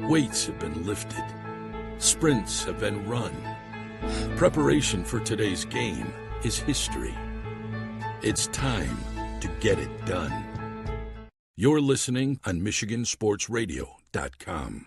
Weights have been lifted. Sprints have been run. Preparation for today's game is history. It's time to get it done. You're listening on MichiganSportsRadio.com.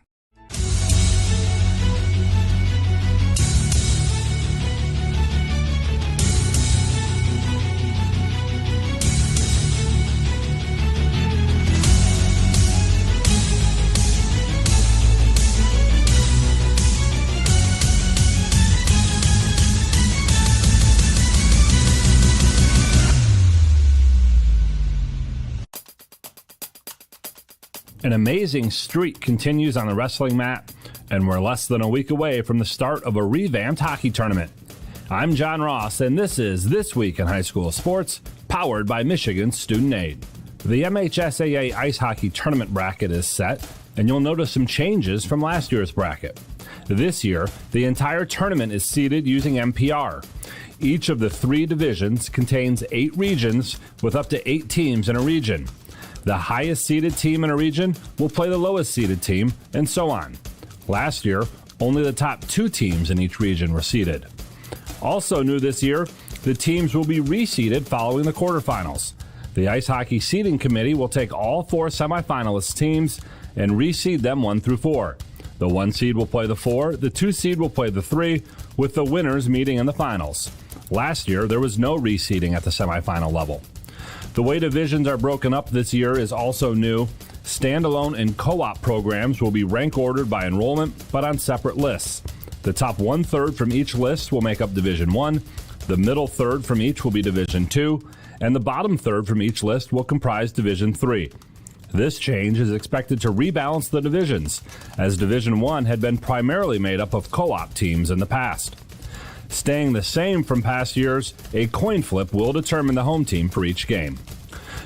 An amazing streak continues on the wrestling mat, and we're less than a week away from the start of a revamped hockey tournament. I'm John Ross, and this is This Week in High School Sports, powered by Michigan Student Aid. The MHSAA Ice Hockey Tournament bracket is set, and you'll notice some changes from last year's bracket. This year, the entire tournament is seeded using MPR. Each of the 3 divisions contains 8 regions with up to 8 teams in a region. The highest seeded team in a region will play the lowest seeded team, and so on. Last year, only the top 2 teams in each region were seeded. Also new this year, the teams will be reseeded following the quarterfinals. The Ice Hockey Seeding Committee will take all 4 semifinalist teams and reseed them 1 through 4. The 1 seed will play the 4, the 2 seed will play the 3, with the winners meeting in the finals. Last year, there was no reseeding at the semifinal level. The way divisions are broken up this year is also new. Standalone and co-op programs will be rank ordered by enrollment, but on separate lists. The top 1/3 from each list will make up Division 1, the middle third from each will be Division 2, and the bottom third from each list will comprise Division 3. This change is expected to rebalance the divisions, as Division 1 had been primarily made up of co-op teams in the past. Staying the same from past years, a coin flip will determine the home team for each game.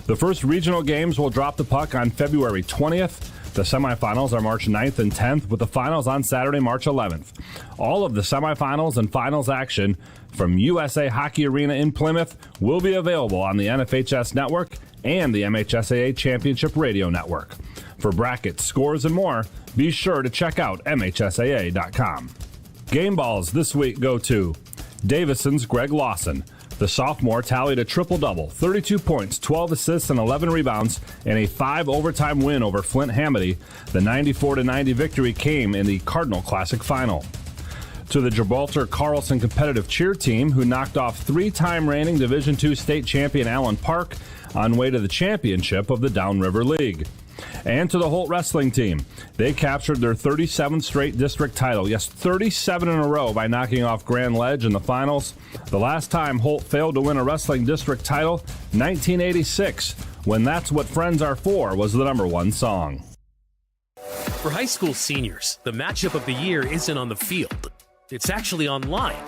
The first regional games will drop the puck on February 20th. The semifinals are March 9th and 10th, with the finals on Saturday, March 11th. All of the semifinals and finals action from USA Hockey Arena in Plymouth will be available on the NFHS Network and the MHSAA Championship Radio Network. For brackets, scores, and more, be sure to check out MHSAA.com. Game balls this week go to Davison's Greg Lawson. The sophomore tallied a triple-double, 32 points, 12 assists, and 11 rebounds, and a 5-overtime win over Flint Hamady. The 94-90 victory came in the Cardinal Classic Final. To the Gibraltar Carlson competitive cheer team, who knocked off 3-time reigning Division II state champion Allen Park on way to the championship of the Downriver League. And to the Holt wrestling team. They captured their 37th straight district title. Yes, 37 in a row by knocking off Grand Ledge in the finals. The last time Holt failed to win a wrestling district title, 1986, when That's What Friends Are For was the #1 song. For high school seniors, the matchup of the year isn't on the field. It's actually online.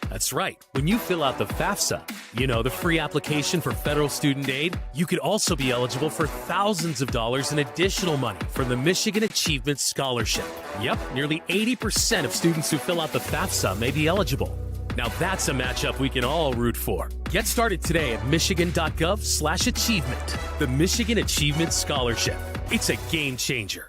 That's right. When you fill out the FAFSA, the free application for federal student aid, you could also be eligible for thousands of dollars in additional money from the Michigan Achievement Scholarship. Yep, nearly 80% of students who fill out the FAFSA may be eligible. Now that's a matchup we can all root for. Get started today at michigan.gov/achievement. The Michigan Achievement Scholarship. It's a game changer.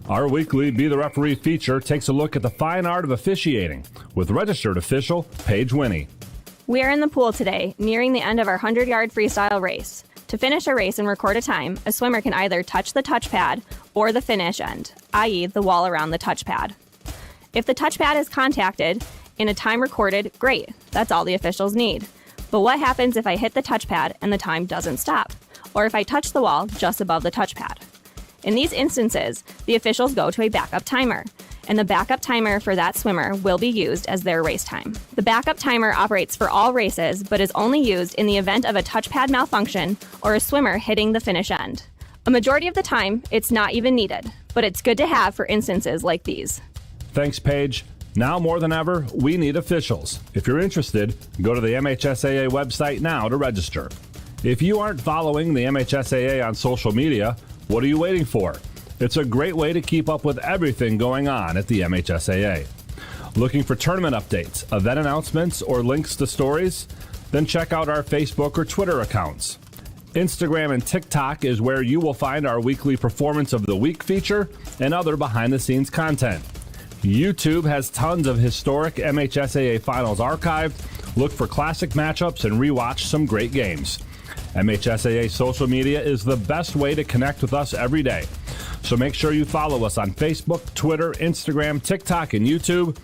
Our weekly Be the Referee feature takes a look at the fine art of officiating with registered official Paige Winnie. We are in the pool today, nearing the end of our 100-yard freestyle race. To finish a race and record a time, a swimmer can either touch the touchpad or the finish end, i.e. the wall around the touchpad. If the touchpad is contacted in a time recorded, great, that's all the officials need. But what happens if I hit the touchpad and the time doesn't stop? Or if I touch the wall just above the touchpad? In these instances, the officials go to a backup timer, and the backup timer for that swimmer will be used as their race time. The backup timer operates for all races, but is only used in the event of a touchpad malfunction or a swimmer hitting the finish end. A majority of the time, it's not even needed, but it's good to have for instances like these. Thanks, Paige. Now more than ever, we need officials. If you're interested, go to the MHSAA website now to register. If you aren't following the MHSAA on social media, what are you waiting for? It's a great way to keep up with everything going on at the MHSAA. Looking for tournament updates, event announcements, or links to stories? then check out our Facebook or Twitter accounts. Instagram and TikTok is where you will find our weekly Performance of the Week feature and other behind-the-scenes content. YouTube has tons of historic MHSAA finals archived. Look for classic matchups and rewatch some great games. MHSAA social media is the best way to connect with us every day. So make sure you follow us on Facebook, Twitter, Instagram, TikTok, and YouTube.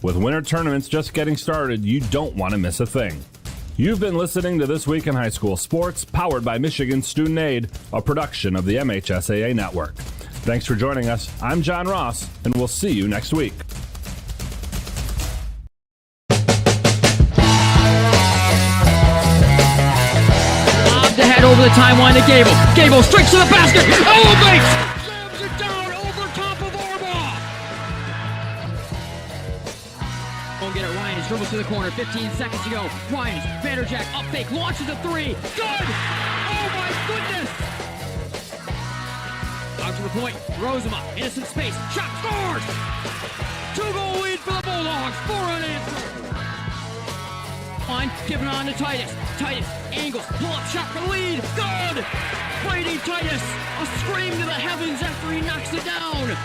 With winter tournaments just getting started, you don't want to miss a thing. You've been listening to This Week in High School Sports, powered by Michigan Student Aid, a production of the MHSAA Network. Thanks for joining us. I'm John Ross, and we'll see you next week. To head over the timeline to Gable. Gable straight to the basket. Elevates. Slams it down over top of Orbaugh. Won't get it. Ryan dribbles to the corner. 15 seconds to go. Ryan, Vanderjack up fake. Launches a three. Good. Oh my goodness. Out to the point. Throws him up. Innocent space. Shot scores. 2-goal lead for the Bulldogs. 4 unanswered. Giving on to Titus. Titus angles, pull up shot for the lead. Good! Brady Titus, a scream to the heavens after he knocks it down.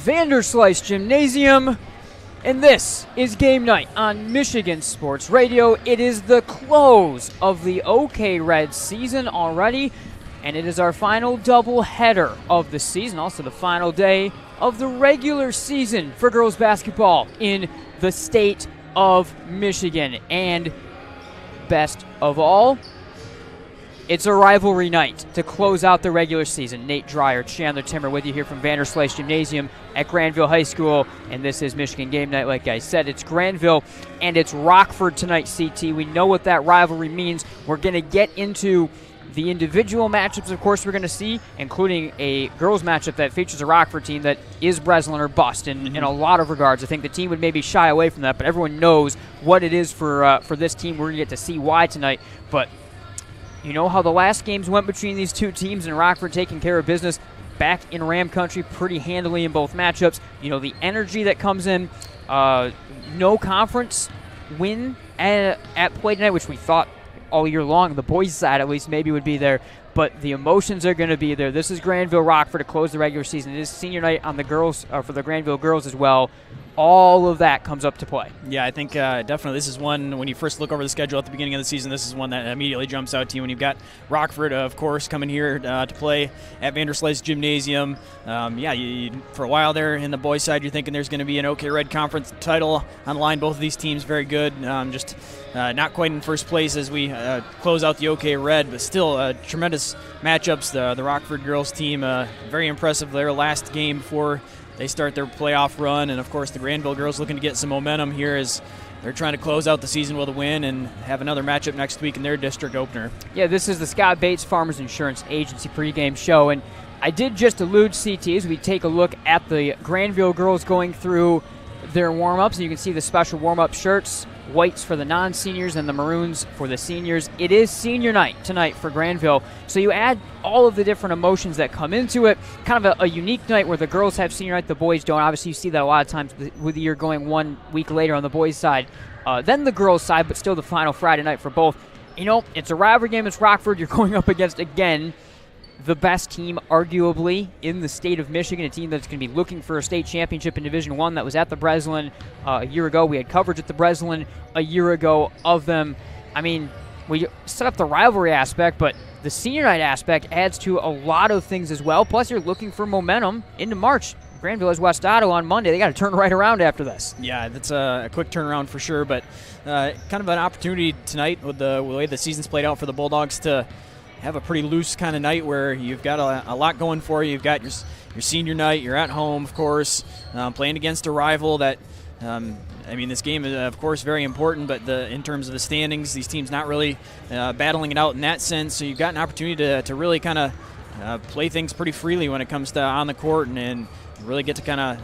Vanderslice Gymnasium, and this is Game Night on Michigan Sports Radio. It is the close of the OK Red season already, and it is our final doubleheader of the season, also the final day of the regular season for girls basketball in the state of Michigan. And best of all, it's a rivalry night to close out the regular season. Nate Dreyer, Chandler Timmer with you here from Vanderslice Gymnasium at Grandville High School. And this is Michigan Game Night. Like I said, it's Grandville and it's Rockford tonight, CT. We know what that rivalry means. We're going to get into the individual matchups, of course, we're going to see, including a girls matchup that features a Rockford team that is Breslin or bust in a lot of regards. I think the team would maybe shy away from that, but everyone knows what it is for this team. We're going to get to see why tonight. But you know how the last games went between these two teams, and Rockford taking care of business back in Ram Country pretty handily in both matchups. You know, the energy that comes in, no conference win at play tonight, which we thought all year long, the boys' side at least maybe would be there, but the emotions are going to be there. This is Grandville Rockford to close the regular season. It is senior night on the girls, for the Grandville girls as well. All of that comes up to play. Yeah, I think definitely this is one, when you first look over the schedule at the beginning of the season, this is one that immediately jumps out to you when you've got Rockford, of course, coming here to play at Vanderslice Gymnasium. For a while there in the boys' side, you're thinking there's going to be an OK Red Conference title on the line. Both of these teams very good, not quite in first place as we close out the OK Red, but still tremendous matchups. The Rockford girls team, very impressive their last game before they start their playoff run, and of course the Grandville girls looking to get some momentum here as they're trying to close out the season with a win and have another matchup next week in their district opener. Yeah, this is the Scott Bates Farmers Insurance Agency pregame show, and I did just allude, CT, as we take a look at the Grandville girls going through their warm-ups, and you can see the special warm-up shirts, whites for the non-seniors and the maroons for the seniors. It is senior night tonight for Grandville, so you add all of the different emotions that come into it. Kind of a unique night where the girls have senior night, the boys don't. Obviously, you see that a lot of times with the year going 1 week later on the boys' side, then the girls' side, but still the final Friday night for both. You know, it's a rivalry game. It's Rockford. You're going up against, again, the best team arguably in the state of Michigan, a team that's going to be looking for a state championship in Division I that was at the Breslin a year ago. We had coverage at the Breslin a year ago of them. I mean, we set up the rivalry aspect, but the senior night aspect adds to a lot of things as well. Plus, you're looking for momentum into March. Grandville has West Otto on Monday. They got to turn right around after this. Yeah, that's a quick turnaround for sure, but kind of an opportunity tonight with the way the season's played out for the Bulldogs to have a pretty loose kind of night where you've got a lot going for you. You've got your senior night. You're at home, of course, playing against a rival that, this game is, of course, very important, but in terms of the standings, these teams not really battling it out in that sense. So you've got an opportunity to really kind of play things pretty freely when it comes to on the court and really get to kind of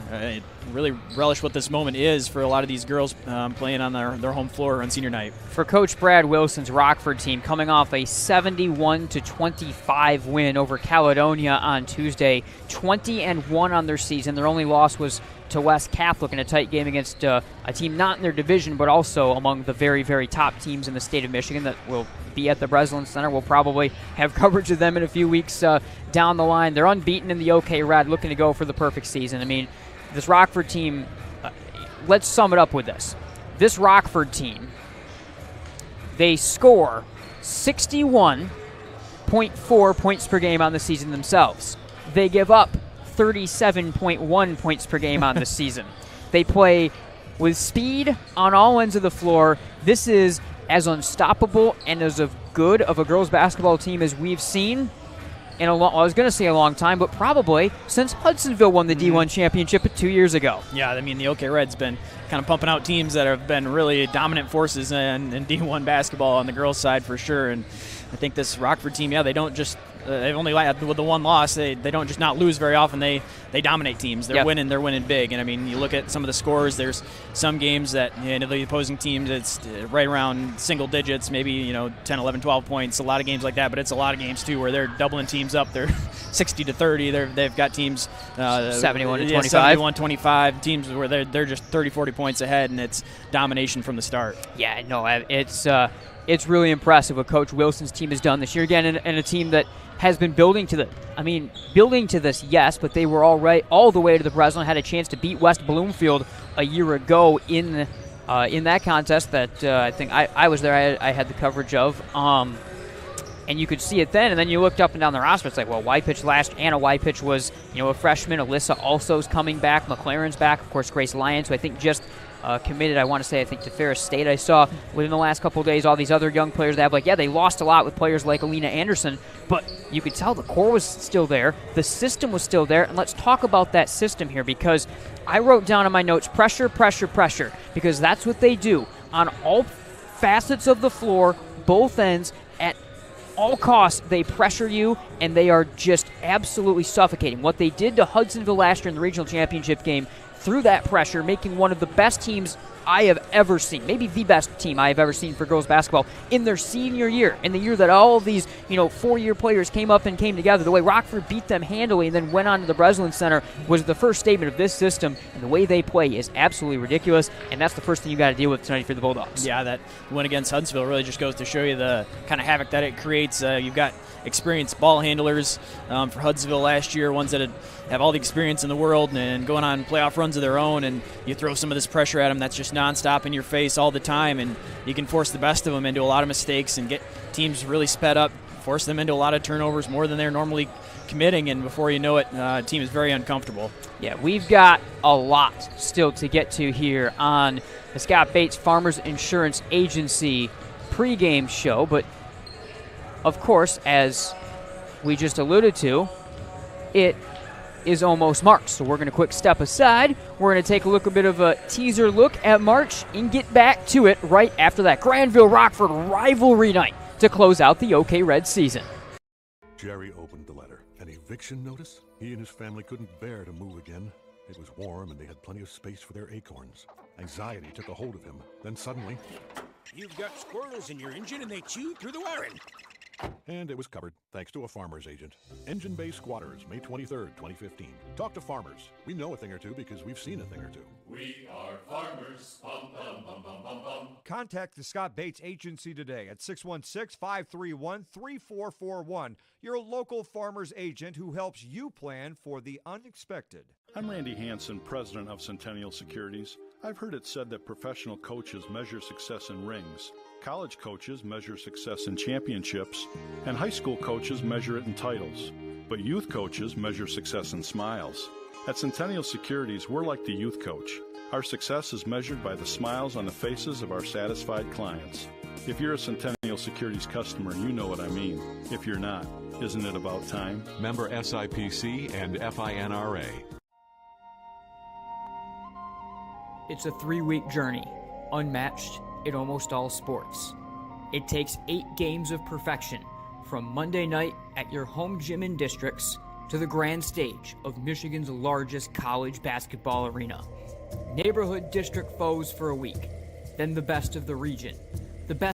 really relish what this moment is for a lot of these girls playing on their home floor on senior night. For Coach Brad Wilson's Rockford team, coming off a 71-25 win over Caledonia on Tuesday, 20-1 on their season. Their only loss was to West Catholic in a tight game against a team not in their division, but also among the very, very top teams in the state of Michigan that will be at the Breslin Center. We'll probably have coverage of them in a few weeks down the line. They're unbeaten in the OK Red, looking to go for the perfect season. I mean, this Rockford team, let's sum it up with this. This Rockford team, they score 61.4 points per game on the season themselves. They give up 37.1 points per game on the season. They play with speed on all ends of the floor. This is as unstoppable and as good of a girls basketball team as we've seen in I was going to say a long time, but probably since Hudsonville won the D1 championship 2 years ago. Yeah, I mean, the OK Red's been kind of pumping out teams that have been really dominant forces in D1 basketball on the girls' side for sure. And I think this Rockford team, they don't just they've only with the one loss. They don't just not lose very often. They dominate teams. They're winning. They're winning big. And I mean, you look at some of the scores. There's some games that the opposing teams, it's right around single digits, maybe 10, 11, 12 points. A lot of games like that. But it's a lot of games too where they're doubling teams up. They're 60-30. They've got teams 71-25. 71-25 teams where they're just 30, 40 points ahead, and it's domination from the start. Yeah, no, it's really impressive what Coach Wilson's team has done this year. Again, and a team that has been building to this, yes, but they were all the way to the Breslin, had a chance to beat West Bloomfield a year ago in that contest that I think I was there. I had the coverage of, and you could see it then. And then you looked up and down the roster. It's like, well, Anna Wypitch was a freshman. Alyssa Also's coming back. McLaren's back. Of course, Grace Lyons, who I think just committed, I think to Ferris State. I saw within the last couple of days all these other young players that have, they lost a lot with players like Alina Anderson, but you could tell the core was still there. The system was still there, and let's talk about that system here, because I wrote down in my notes, pressure, pressure, pressure, because that's what they do on all facets of the floor, both ends, at all costs. They pressure you, and they are just absolutely suffocating. What they did to Hudsonville last year in the regional championship game, through that pressure, making one of the best teams I have ever seen, maybe the best team I have ever seen for girls basketball in their senior year, in the year that all of these, four-year players came up and came together. The way Rockford beat them handily and then went on to the Breslin Center was the first statement of this system, and the way they play is absolutely ridiculous, and that's the first thing you got to deal with tonight for the Bulldogs. Yeah, that win against Huntsville really just goes to show you the kind of havoc that it creates. You've got experienced ball handlers for Hudsonville last year, ones that have all the experience in the world and going on playoff runs of their own, and you throw some of this pressure at them that's just nonstop in your face all the time, and you can force the best of them into a lot of mistakes and get teams really sped up, force them into a lot of turnovers, more than they're normally committing, and before you know it, the team is very uncomfortable. Yeah, we've got a lot still to get to here on the Scott Bates Farmers Insurance Agency pregame show, but of course, as we just alluded to, it is almost March, so we're going to quick step aside. We're going to take a bit of a teaser look at March and get back to it right after that Grandville-Rockford rivalry night to close out the OK Red season. Jerry opened the letter. An eviction notice? He and his family couldn't bear to move again. It was warm and they had plenty of space for their acorns. Anxiety took a hold of him. Then suddenly, you've got squirrels in your engine and they chew through the wiring. And it was covered, thanks to a farmer's agent. Engine Bay Squatters, May 23rd, 2015. Talk to farmers. We know a thing or two because we've seen a thing or two. We are farmers. Bum, bum, bum, bum, bum, bum. Contact the Scott Bates Agency today at 616-531-3441. Your local farmer's agent who helps you plan for the unexpected. I'm Randy Hansen, president of Centennial Securities. I've heard it said that professional coaches measure success in rings. College coaches measure success in championships, and high school coaches measure it in titles. But youth coaches measure success in smiles. At Centennial Securities, we're like the youth coach. Our success is measured by the smiles on the faces of our satisfied clients. If you're a Centennial Securities customer, you know what I mean. If you're not, isn't it about time? Member SIPC and FINRA. It's a 3-week journey, unmatched in almost all sports. It takes 8 games of perfection, from Monday night at your home gym in districts to the grand stage of Michigan's largest college basketball arena. Neighborhood district foes for a week, then the best of the region. The best